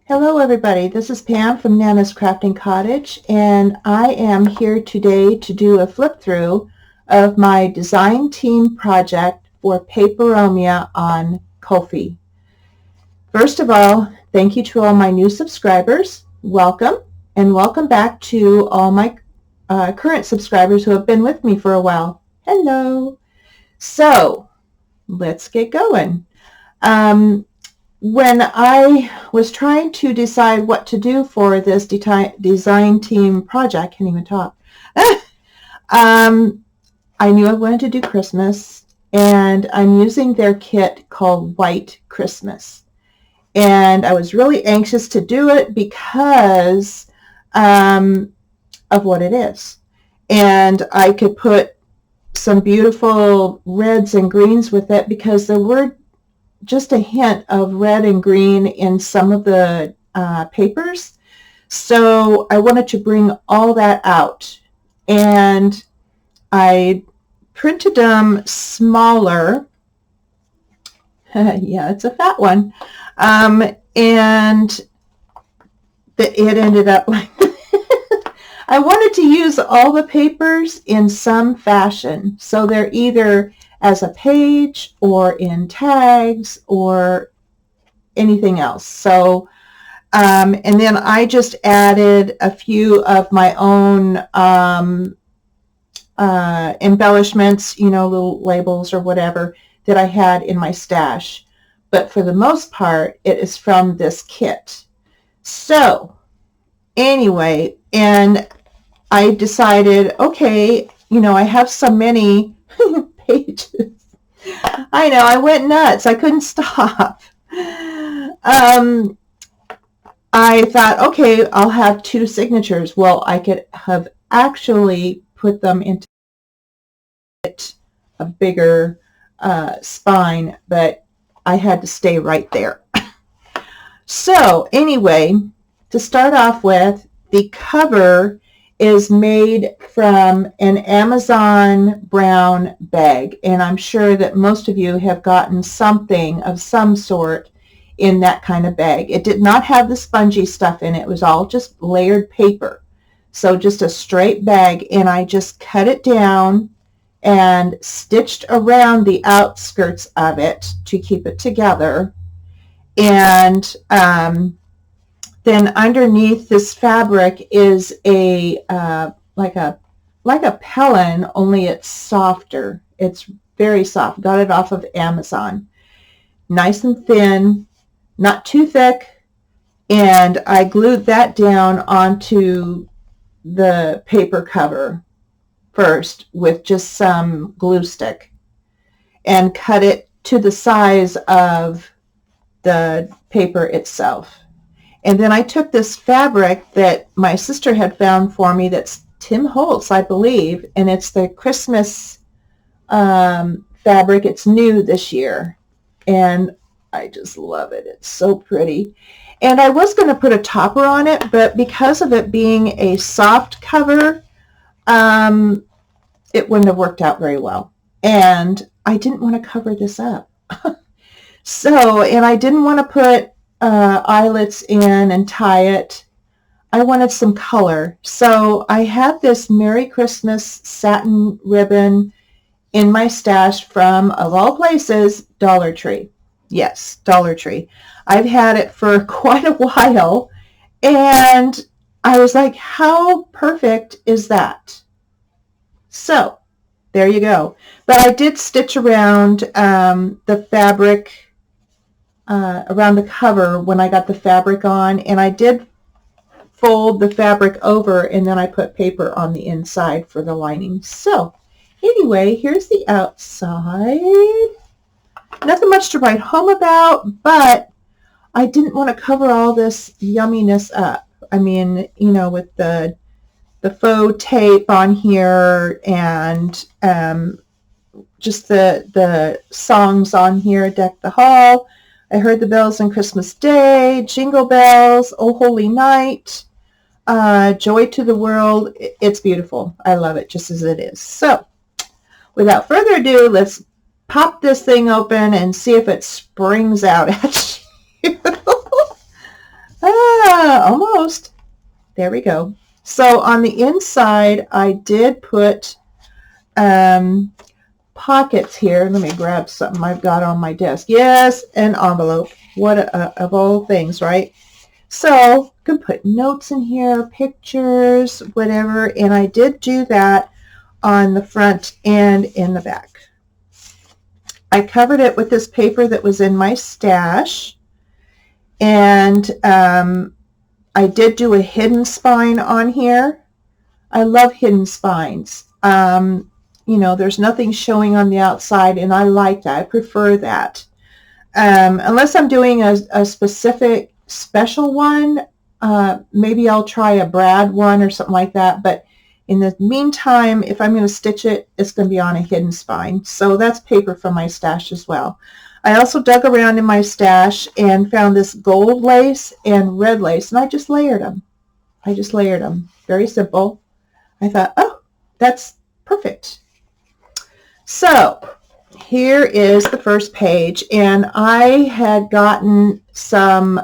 Hello everybody, this is Pam from Nana's Crafting Cottage, and I am here today to do a flip through of my design team project for Paperomia on Ko-fi. First of all, thank you to all my new subscribers. Welcome, and welcome back to all my current subscribers who have been with me for a while. Hello. So, let's get going. When I was trying to decide what to do for this design team project, I can't even talk, I knew I wanted to do Christmas, and I'm using their kit called White Christmas. And I was really anxious to do it because of what it is. And I could put some beautiful reds and greens with it because there were just a hint of red and green in some of the papers. So I wanted to bring all that out. And I printed them smaller. Yeah, it's a fat one. And it ended up like I wanted to use all the papers in some fashion. So they're either as a page or in tags or anything else. So, and then I just added a few of my own embellishments, little labels or whatever that I had in my stash. But for the most part, it is from this kit. So, anyway, and I decided, okay, I have so many pages. I know, I went nuts. I couldn't stop. I thought, okay, I'll have 2 signatures. Well, I could have actually put them into a bigger spine, but I had to stay right there. So anyway, to start off with, the cover is made from an Amazon brown bag, and I'm sure that most of you have gotten something of some sort in that kind of bag. It did not have the spongy stuff in it. It was all just layered paper. So just a straight bag, and I just cut it down and stitched around the outskirts of it to keep it together. And then underneath this fabric is a like a Pellin, only it's softer. It's very soft. Got it off of Amazon. Nice and thin, not too thick. And I glued that down onto the paper cover first with just some glue stick and cut it to the size of the paper itself. And then I took this fabric that my sister had found for me that's Tim Holtz, I believe, and it's the Christmas fabric. It's new this year, and I just love it. It's so pretty. And I was going to put a topper on it, but because of it being a soft cover, it wouldn't have worked out very well. And I didn't want to cover this up. And I didn't want to put eyelets in and tie it. I wanted some color. So I have this Merry Christmas satin ribbon in my stash from, of all places, Dollar Tree. Yes, Dollar Tree. I've had it for quite a while, and I was like, how perfect is that? So there you go. But I did stitch around the fabric around the cover when I got the fabric on, and I did fold the fabric over, and then I put paper on the inside for the lining. So anyway, here's the outside. Nothing much to write home about, but I didn't want to cover all this yumminess up. I mean, with the faux tape on here and just the songs on here, Deck the Hall, I Heard the Bells on Christmas Day, Jingle Bells, Oh Holy Night, Joy to the World. It's beautiful. I love it just as it is. So without further ado, let's pop this thing open and see if it springs out at you. Almost. There we go. So on the inside, I did put pockets here. Let me grab something I've got on my desk. Yes, an envelope. What of all things, right? So you can put notes in here, pictures, whatever. And I did do that on the front and in the back. I covered it with this paper that was in my stash. And I did do a hidden spine on here. I love hidden spines. You know, there's nothing showing on the outside, and I like that. I prefer that. Unless I'm doing a specific special one, maybe I'll try a brad one or something like that. But in the meantime, if I'm going to stitch it, it's going to be on a hidden spine. So that's paper from my stash as well. I also dug around in my stash and found this gold lace and red lace, and I just layered them. Very simple. I thought, oh, that's perfect. So here is the first page, and I had gotten some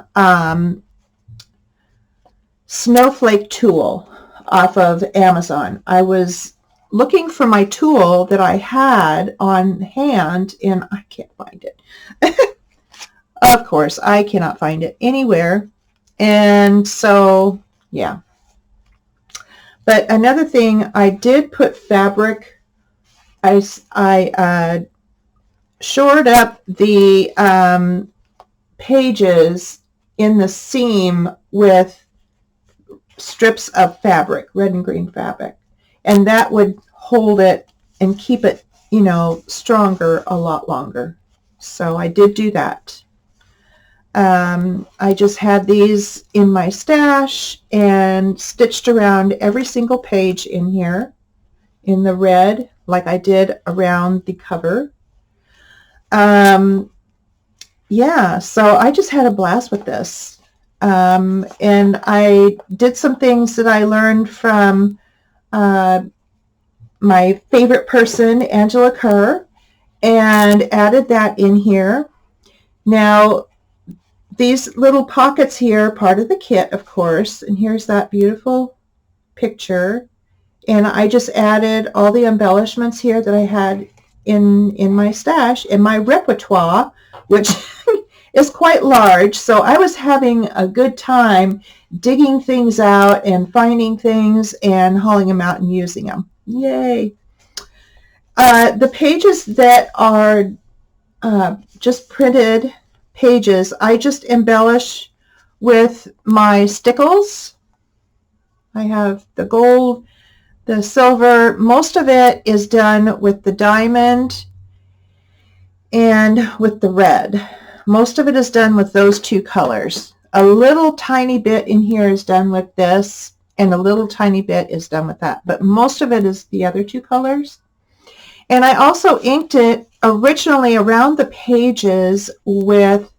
snowflake tulle off of Amazon. I was looking for my tulle that I had on hand, and I can't find it. Of course, I cannot find it anywhere. And so, yeah. But another thing, I did put fabric. I shored up the pages in the seam with strips of fabric, red and green fabric. And that would hold it and keep it, you know, stronger a lot longer. So I did do that. I just had these in my stash and stitched around every single page in here in the red, like I did around the cover. Yeah, so I just had a blast with this. And I did some things that I learned from my favorite person, Angela Kerr, and added that in here. Now, these little pockets here are part of the kit, of course, and here's that beautiful picture. And I just added all the embellishments here that I had in my stash, in my repertoire, which is quite large. So I was having a good time digging things out and finding things and hauling them out and using them. Yay. The pages that are just printed pages, I just embellish with my stickles. I have the gold, the silver. Most of it is done with the diamond and with the red. Most of it is done with those two colors. A little tiny bit in here is done with this, and a little tiny bit is done with that. But most of it is the other two colors. And I also inked it originally around the pages with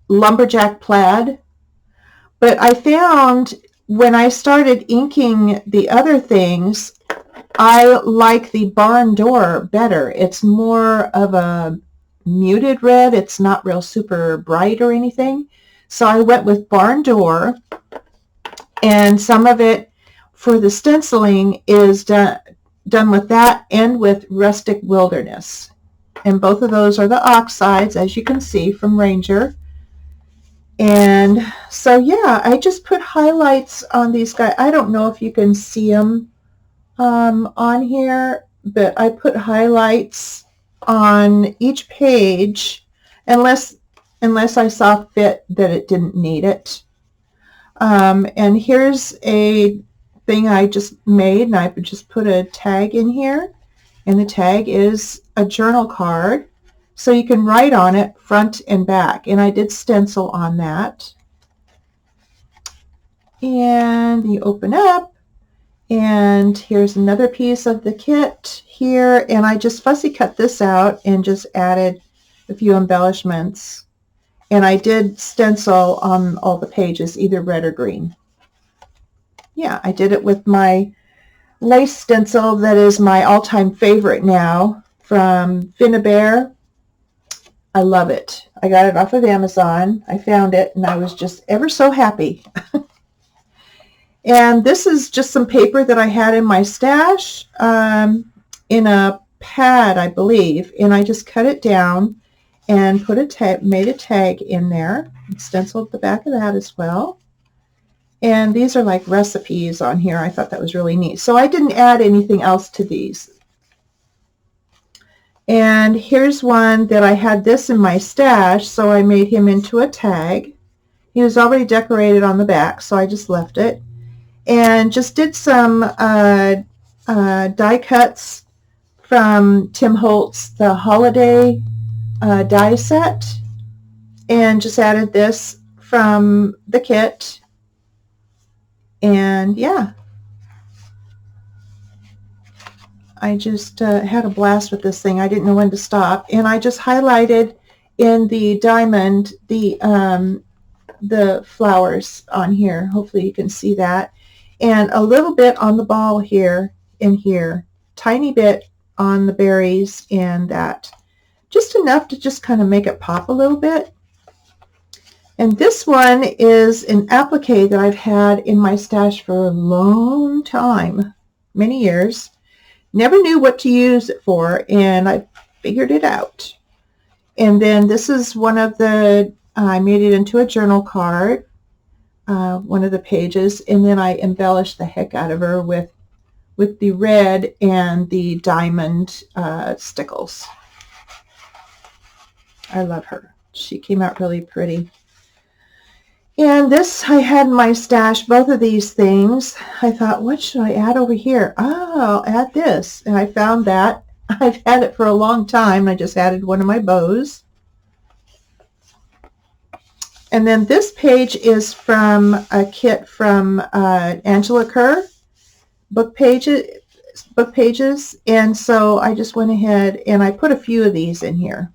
lumberjack plaid. But I found when I started inking the other things, I like the barn door better. It's more of a muted red. It's not real super bright or anything. So I went with barn door, and some of it for the stenciling is done with that and with rustic wilderness. And both of those are the oxides, as you can see from Ranger. And so, yeah, I just put highlights on these guys. I don't know if you can see them on here, but I put highlights on each page unless I saw fit that it didn't need it. And here's a thing I just made, and I just put a tag in here, and the tag is a journal card, so you can write on it front and back, and I did stencil on that. And you open up, and here's another piece of the kit here, and I just fussy cut this out and just added a few embellishments, and I did stencil on all the pages, either red or green. Yeah, I did it with my lace stencil that is my all-time favorite now from Finnabair. I love it. I got it off of Amazon. I found it and I was just ever so happy. And this is just some paper that I had in my stash in a pad, I believe. And I just cut it down and put a tag, made a tag in there, and stenciled the back of that as well. And these are like recipes on here. I thought that was really neat. So I didn't add anything else to these. And here's one that I had this in my stash, so I made him into a tag. He was already decorated on the back, so I just left it. And just did some die cuts from Tim Holtz, the holiday die set, and just added this from the kit. And yeah, I just had a blast with this thing. I didn't know when to stop, and I just highlighted in the diamond the flowers on here. Hopefully you can see that, and a little bit on the ball here, in here, tiny bit on the berries, and that, just enough to just kind of make it pop a little bit. And this one is an applique that I've had in my stash for a long time, many years. Never knew what to use it for, and I figured it out. And then this is one of the, I made it into a journal card, one of the pages, and then I embellished the heck out of her with the red and the diamond stickles. I love her. She came out really pretty. And this I had in my stash, both of these things. I thought, what should I add over here? Oh, I'll add this. And I found that. I've had it for a long time. I just added one of my bows. And then this page is from a kit from Angela Kerr, book pages. And so I just went ahead and I put a few of these in here.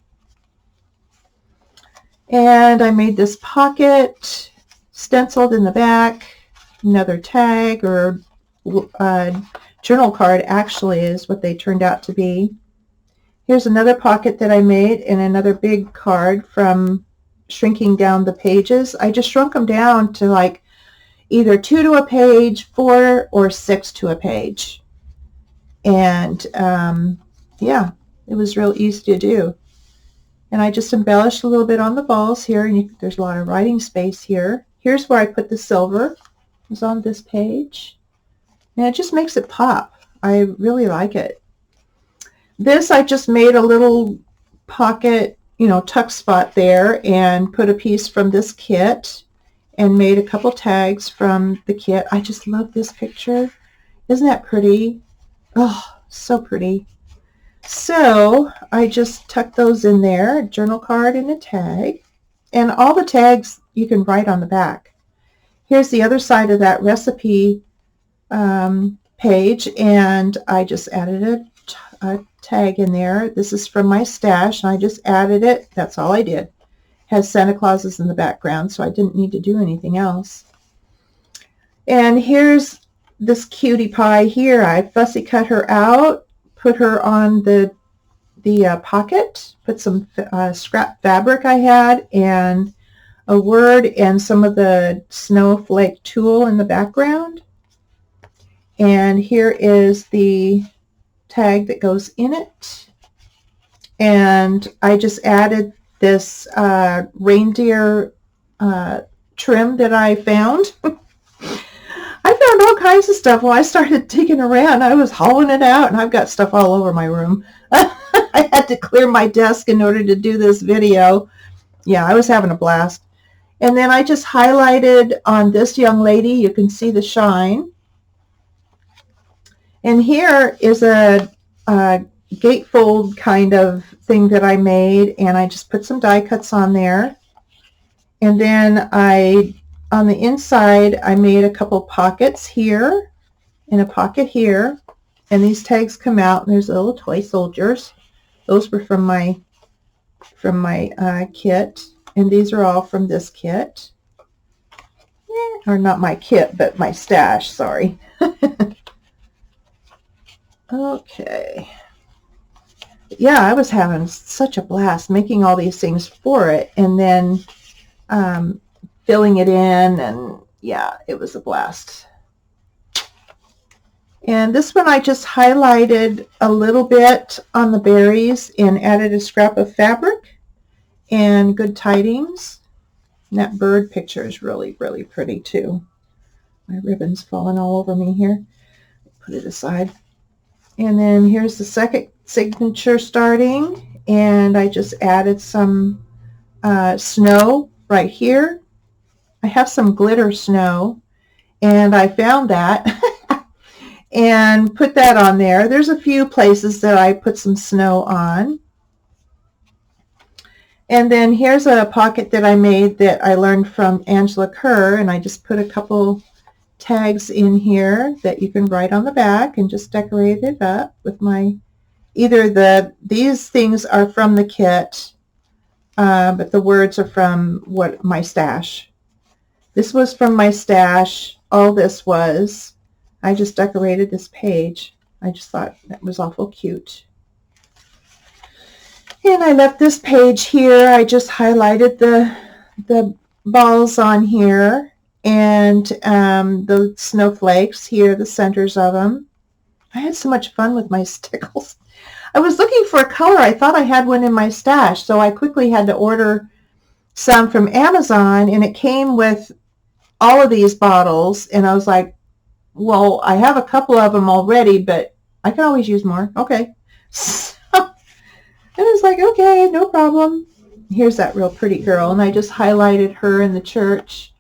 And I made this pocket, stenciled in the back, another tag, or journal card actually is what they turned out to be. Here's another pocket that I made, and another big card from shrinking down the pages. I just shrunk them down to like either 2 to a page, 4 or 6 to a page. And yeah, it was real easy to do. And I just embellished a little bit on the balls here, and there's a lot of writing space here. Here's where I put the silver. It's on this page. And it just makes it pop. I really like it. This, I just made a little pocket, tuck spot there, and put a piece from this kit and made a couple tags from the kit. I just love this picture. Isn't that pretty? Oh, so pretty. So I just tucked those in there, a journal card and a tag. And all the tags you can write on the back. Here's the other side of that recipe page, and I just added a tag in there. This is from my stash, and I just added it. That's all I did. It has Santa Clauses in the background, so I didn't need to do anything else. And here's this cutie pie here. I fussy cut her out, put her on the pocket, put some scrap fabric I had, and a word and some of the snowflake tulle in the background. And here is the tag that goes in it. And I just added this reindeer trim that I found. I found all kinds of stuff. When I started digging around, I was hauling it out, and I've got stuff all over my room. I had to clear my desk in order to do this video. Yeah, I was having a blast. And then I just highlighted on this young lady. You can see the shine. And here is a gatefold kind of thing that I made, and I just put some die cuts on there. And then on the inside, I made a couple pockets here and a pocket here, and these tags come out, and there's little toy soldiers. Those were from my kit, and these are all from this kit. Or not my kit, but my stash, sorry. Okay. yeah, I was having such a blast making all these things for it, and then filling it in, and yeah, it was a blast. And this one I just highlighted a little bit on the berries and added a scrap of fabric and good tidings. And that bird picture is really, really pretty too. My ribbon's falling all over me here. Put it aside. And then here's the second signature starting, and I just added some snow right here. I have some glitter snow, and I found that and put that on there. There's a few places that I put some snow on. And then here's a pocket that I made that I learned from Angela Kerr, and I just put a couple tags in here that you can write on the back and just decorate it up with my, these things are from the kit, but the words are from my stash. This was from my stash. All this was. I just decorated this page. I just thought that was awful cute. And I left this page here. I just highlighted the balls on here and the snowflakes here, the centers of them. I had so much fun with my stickles. I was looking for a color. I thought I had one in my stash, so I quickly had to order some from Amazon, and it came with all of these bottles, and I was like, well, I have a couple of them already, but I can always use more. Okay. So, and it's like, okay, no problem. Here's that real pretty girl, and I just highlighted her in the church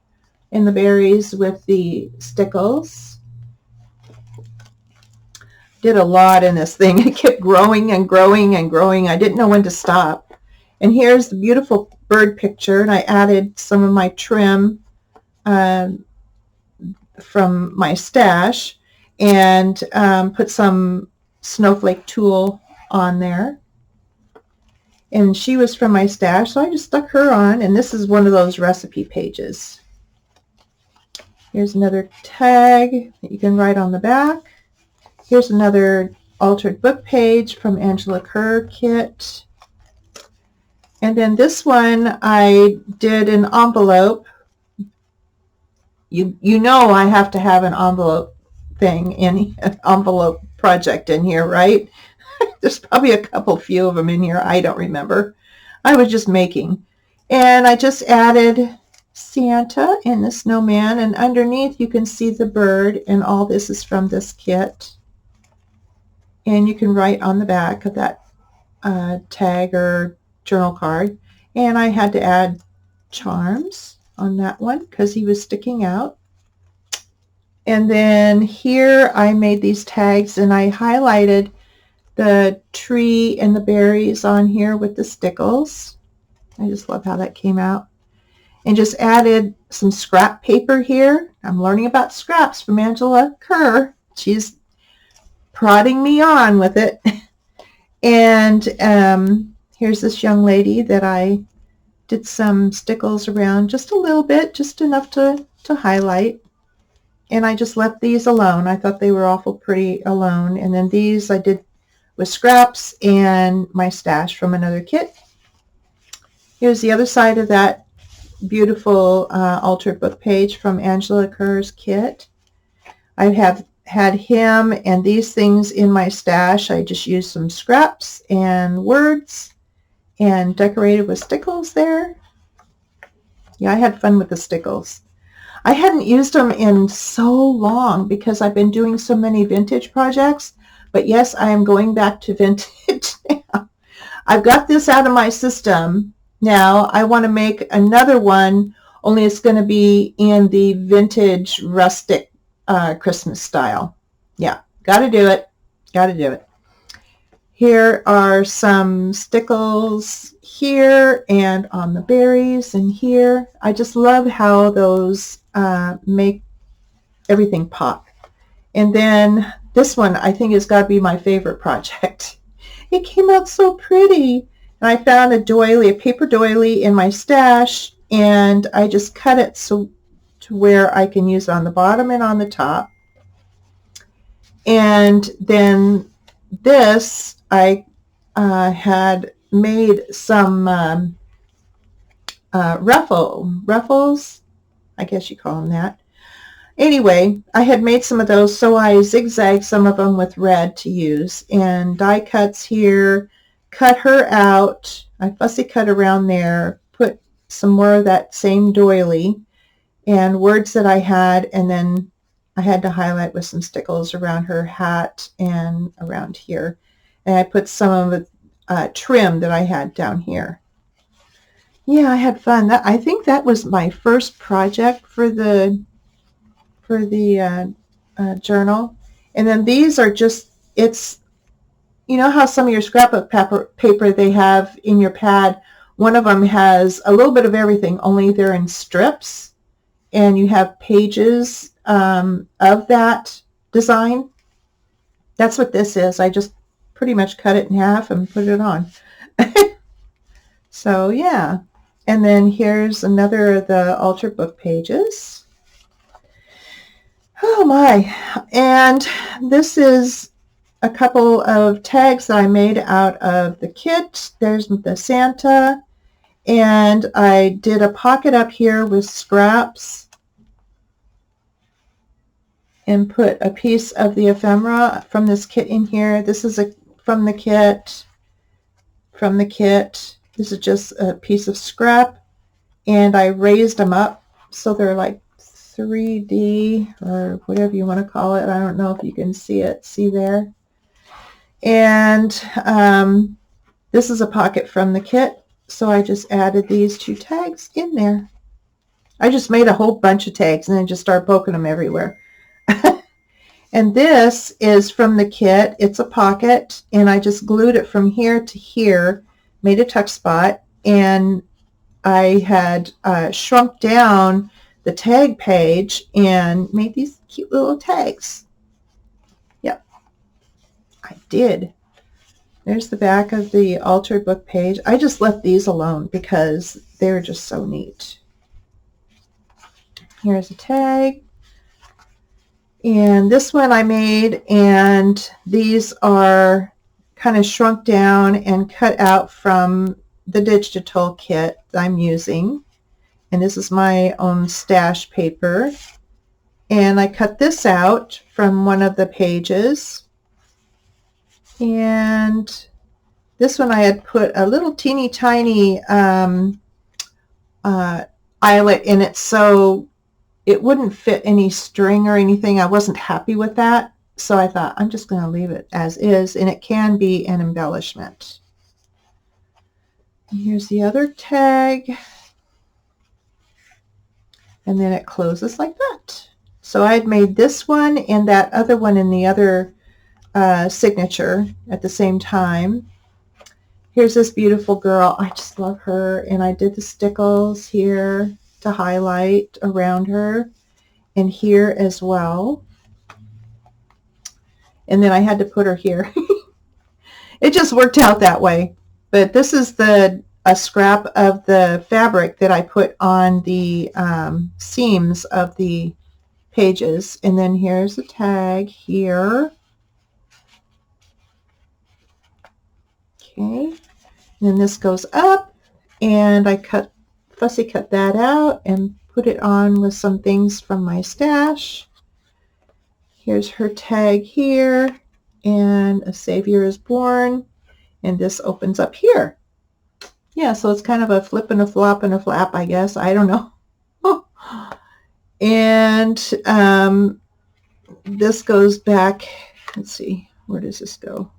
in the berries with the stickles. Did a lot in this thing. It kept growing and growing and growing. I didn't know when to stop. And here's the beautiful bird picture, and I added some of my trim from my stash and put some snowflake tulle on there. And she was from my stash, so I just stuck her on, and this is one of those recipe pages. Here's another tag that you can write on the back. Here's another altered book page from Angela Kerr kit. And then this one I did an envelope. You know I have to have an envelope thing, an envelope project in here, right? There's probably a few of them in here. I don't remember. I was just making. And I just added Santa and the snowman, and underneath you can see the bird, and all this is from this kit. And you can write on the back of that tag or journal card. And I had to add charms on that one because he was sticking out. And then here I made these tags, and I highlighted the tree and the berries on here with the stickles. I just love how that came out. And just added some scrap paper here. I'm learning about scraps from Angela Kerr. She's prodding me on with it. And here's this young lady that I did some stickles around just a little bit, just enough to highlight. And I just left these alone. I thought they were awful pretty alone. And then these I did with scraps and my stash from another kit. Here's the other side of that beautiful altered book page from Angela Kerr's kit. I have had him and these things in my stash. I just used some scraps and words and decorated with stickles there. Yeah, I had fun with the stickles. I hadn't used them in so long because I've been doing so many vintage projects. But yes, I am going back to vintage now. I've got this out of my system. Now I want to make another one, only it's going to be in the vintage rustic Christmas style. Yeah, got to do it. Got to do it. Here are some stickles here and on the berries and here. I just love how those make everything pop. And then this one I think has got to be my favorite project. It came out so pretty. And I found a doily, a paper doily in my stash, and I just cut it so to where I can use it on the bottom and on the top. And then this, I had made some ruffles, I guess you call them that. Anyway, I had made some of those, so I zigzagged some of them with red to use, and die cuts here, cut her out. I fussy cut around there, put some more of that same doily and words that I had, and then I had to highlight with some stickles around her hat and around here. And I put some of the trim that I had down here. Yeah, I had fun. I think that was my first project for the journal. And then these are just, it's, you know how some of your scrapbook paper they have in your pad, one of them has a little bit of everything, only they're in strips, and you have pages of that design. That's what this is. I just pretty much cut it in half and put it on. So yeah. And then here's another of the altar book pages. Oh my. And this is a couple of tags that I made out of the kit. There's the Santa. And I did a pocket up here with scraps and put a piece of the ephemera from this kit in here. This is from the kit. This is just a piece of scrap, and I raised them up so they're like 3D or whatever you want to call it. I don't know if you can see it. See there? And this is a pocket from the kit, so I just added these 2 tags in there. I just made a whole bunch of tags and then just started poking them everywhere. And this is from the kit. It's a pocket, and I just glued it from here to here, made a tuck spot, and I had shrunk down the tag page and made these cute little tags. Yep, I did. There's the back of the altar book page. I just left these alone because they're just so neat. Here's a tag. And this one I made, and these are kind of shrunk down and cut out from the digital kit I'm using. And this is my own stash paper. And I cut this out from one of the pages. And this one I had put a little teeny tiny eyelet in it, so it wouldn't fit any string or anything. I wasn't happy with that, so I thought I'm just going to leave it as is, and it can be an embellishment. And here's the other tag, and then it closes like that. So I had made this one and that other one in the other signature at the same time. Here's this beautiful girl. I just love her, and I did the stickles here to highlight around her, and here as well. And then I had to put her here. It just worked out that way. But this is a scrap of the fabric that I put on the seams of the pages. And then here's a tag here. Okay. And then this goes up, and I fussy cut that out and put it on with some things from my stash. Here's her tag here, and a Savior is Born, and this opens up here. Yeah, so it's kind of a flip and a flop and a flap, I guess. I don't know. And this goes back. Let's see, where does this go?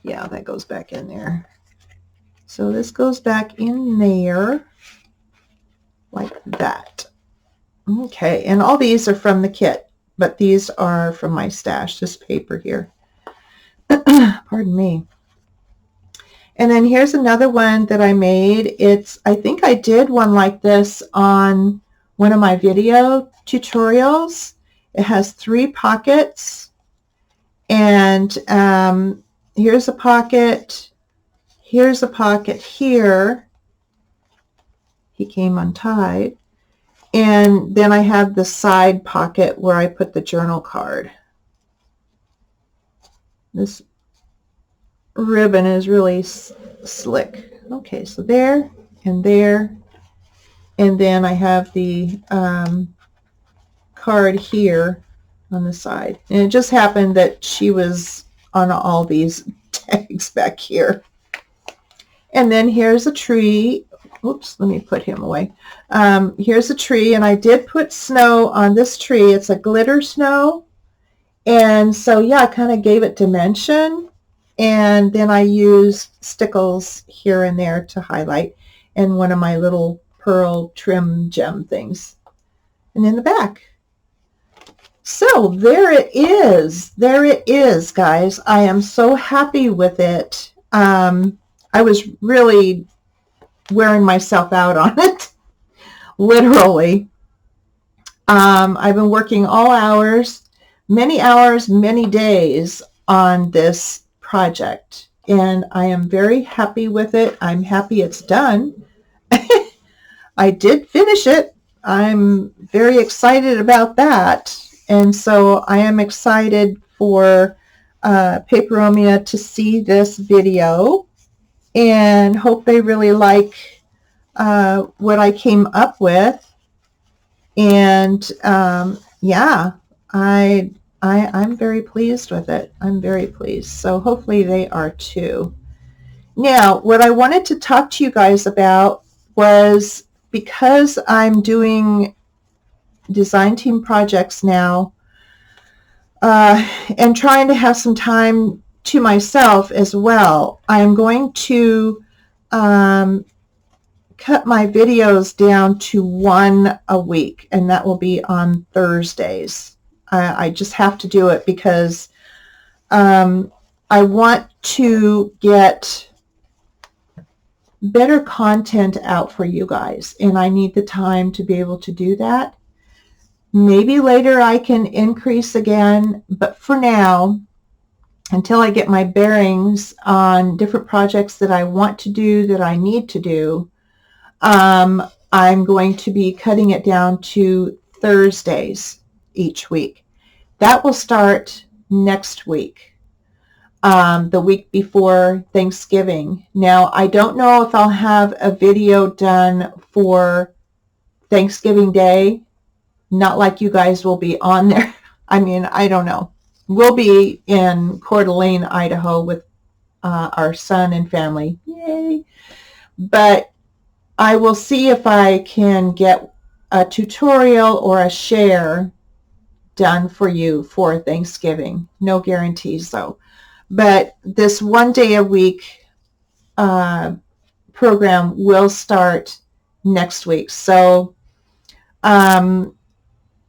Yeah, that goes back in there. So this goes back in there like that. Okay, and all these are from the kit, but these are from my stash, this paper here. Pardon me. And then here's another one that I made. I think I did one like this on one of my video tutorials. It has 3 pockets, and here's a pocket, here's a pocket here. He came untied. And then I have the side pocket where I put the journal card. This ribbon is really slick. Okay, so there and there, and then I have the card here on the side, and it just happened that she was on all these tags back here. And then here's a tree. Oops, let me put him away. Here's a tree, and I did put snow on this tree. It's a glitter snow, and so yeah, I kind of gave it dimension, and then I used stickles here and there to highlight, and one of my little pearl trim gem things, and in the back. So there it is. There it is, guys. I am so happy with it. I was really wearing myself out on it, literally. I've been working all hours, many days on this project, and I am very happy with it. I'm happy it's done. I did finish it. I'm very excited about that. And so I am excited for Paperomia to see this video and hope they really like what I came up with. And yeah, I'm very pleased with it. I'm very pleased. So hopefully they are too. Now, what I wanted to talk to you guys about was, because I'm doing design team projects now and trying to have some time to myself as well, I'm going to cut my videos down to one a week, and that will be on Thursdays. I just have to do it because I want to get better content out for you guys, and I need the time to be able to do that. Maybe later I can increase again, but for now, until I get my bearings on different projects that I want to do, that I need to do, I'm going to be cutting it down to Thursdays each week. That will start next week, the week before Thanksgiving. Now, I don't know if I'll have a video done for Thanksgiving Day. Not like you guys will be on there. I mean, I don't know. We'll be in Coeur d'Alene, Idaho with our son and family. Yay! But I will see if I can get a tutorial or a share done for you for Thanksgiving. No guarantees though. But this one day a week program will start next week. So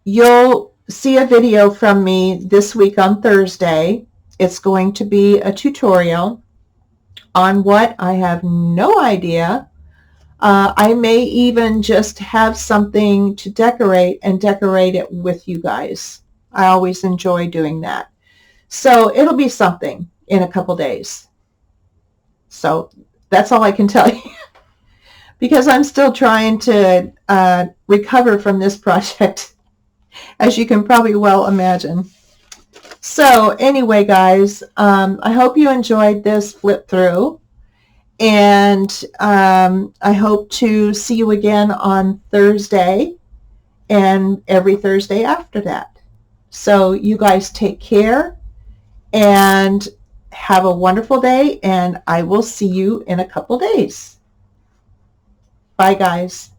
you'll see a video from me this week on Thursday. It's going to be a tutorial on what, I have no idea. I may even just have something to decorate and decorate it with you guys. I always enjoy doing that. So it'll be something in a couple days. So that's all I can tell you because I'm still trying to recover from this project, as you can probably well imagine. So anyway, guys, I hope you enjoyed this flip through, and I hope to see you again on Thursday and every Thursday after that. So you guys take care and have a wonderful day, and I will see you in a couple days. Bye, guys.